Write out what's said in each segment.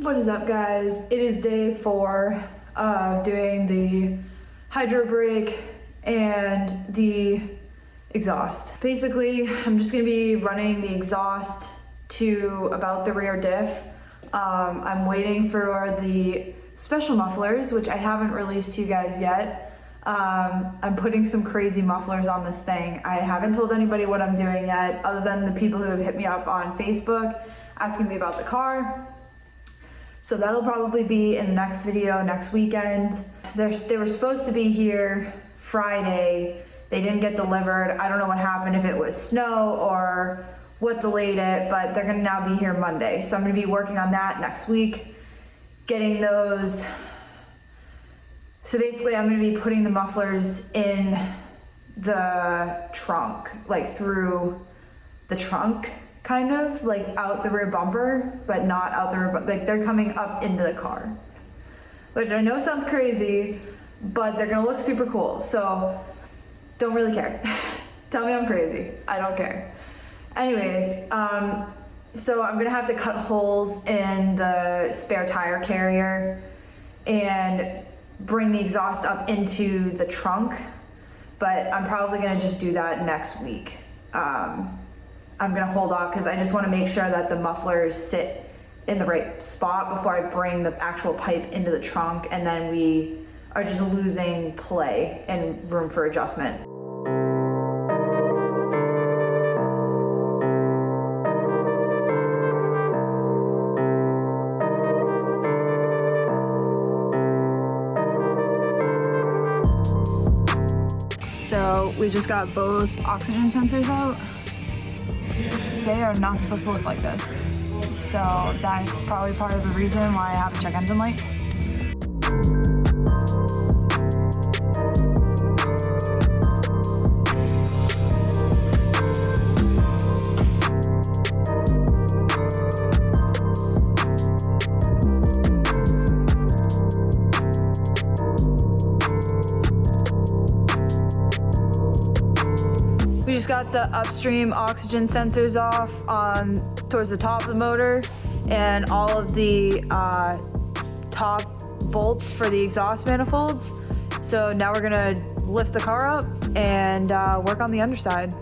What is up, guys? It is day 4 of doing the hydro brake and the exhaust. Basically, I'm just gonna be running the exhaust to about the rear diff. I'm waiting for the special mufflers, which I haven't released to you guys yet. I'm putting some crazy mufflers on this thing. I haven't told anybody what I'm doing yet, other than the people who have hit me up on Facebook asking me about the car. So that'll probably be in the next video next weekend. They were supposed to be here Friday. They didn't get delivered. I don't know what happened, if it was snow or what delayed it, but they're gonna now be here Monday. So I'm gonna be working on that next week, getting those. So basically I'm gonna be putting the mufflers in the trunk, like through the trunk, kind of like out the rear bumper, but not out the rear, like they're coming up into the car, which I know sounds crazy, but they're gonna look super cool. So don't really care. Tell me I'm crazy, I don't care. Anyways, so I'm gonna have to cut holes in the spare tire carrier and bring the exhaust up into the trunk, but I'm probably gonna just do that next week. I'm gonna hold off because I just wanna make sure that the mufflers sit in the right spot before I bring the actual pipe into the trunk, and then we are just losing play and room for adjustment. So we just got both oxygen sensors out. They are not supposed to look like this. So that's probably part of the reason why I have a check engine light. We just got the upstream oxygen sensors off on towards the top of the motor, and all of the top bolts for the exhaust manifolds. So now we're gonna lift the car up and work on the underside.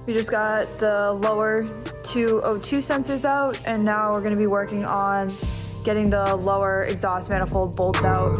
We just got the lower two O2 sensors out, and now we're gonna be working on getting the lower exhaust manifold bolts out.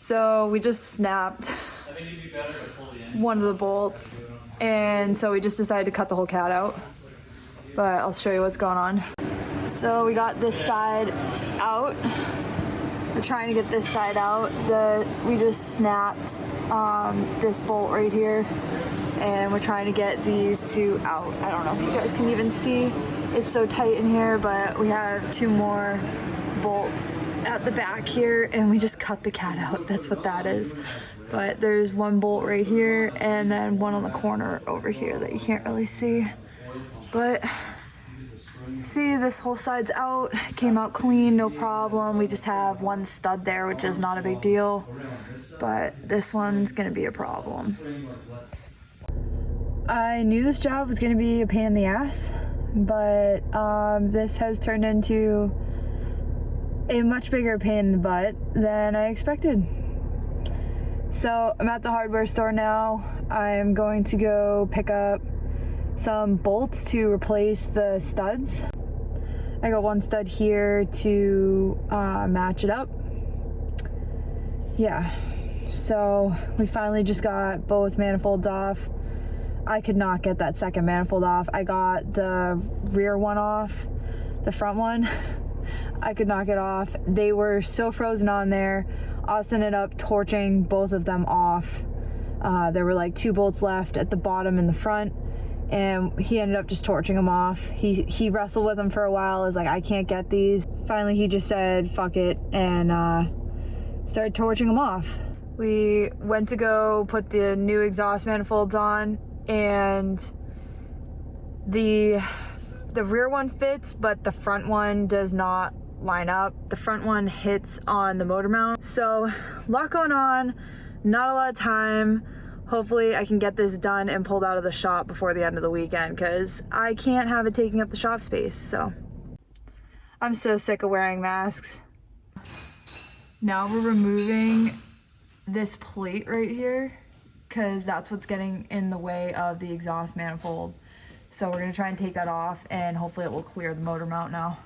So we just snapped one of the bolts, and so we just decided to cut the whole cat out. But I'll show you what's going on. So we got this side out. We're trying to get this side out. We just snapped this bolt right here, and we're trying to get these two out. I don't know if you guys can even see. It's so tight in here, but we have two more bolts at the back here, and we just cut the cat out. That's what that is. But there's one bolt right here, and then one on the corner over here that you can't really see. But see, this whole side's out. Came out clean, no problem. We just have one stud there, which is not a big deal. But this one's gonna be a problem. I knew this job was gonna be a pain in the ass, but this has turned into a much bigger pain in the butt than I expected. So I'm at the hardware store now. I'm going to go pick up some bolts to replace the studs. I got one stud here to match it up. Yeah, so we finally just got both manifolds off. I could not get that second manifold off. I got the rear one off, the front one. I could not get off. They were so frozen on there. Austin ended up torching both of them off. There were like two bolts left at the bottom and the front, and he ended up just torching them off. He wrestled with them for a while. I was like, I can't get these. Finally, he just said, fuck it, and started torching them off. We went to go put the new exhaust manifolds on, and the rear one fits, but the front one does not line up. The front one hits on the motor mount. So a lot going on, not a lot of time. Hopefully I can get this done and pulled out of the shop before the end of the weekend, because I can't have it taking up the shop space. So I'm so sick of wearing masks. Now we're removing this plate right here, because that's what's getting in the way of the exhaust manifold. So we're gonna try and take that off, and hopefully it will clear the motor mount now.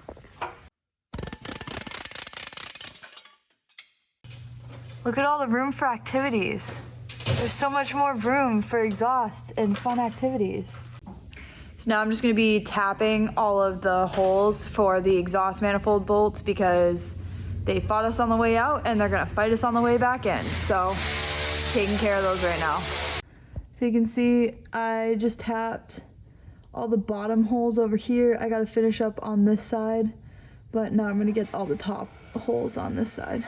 Look at all the room for activities. There's so much more room for exhaust and fun activities. So now I'm just gonna be tapping all of the holes for the exhaust manifold bolts, because they fought us on the way out and they're gonna fight us on the way back in. So taking care of those right now. So you can see I just tapped all the bottom holes over here. I gotta finish up on this side, but now I'm gonna get all the top holes on this side.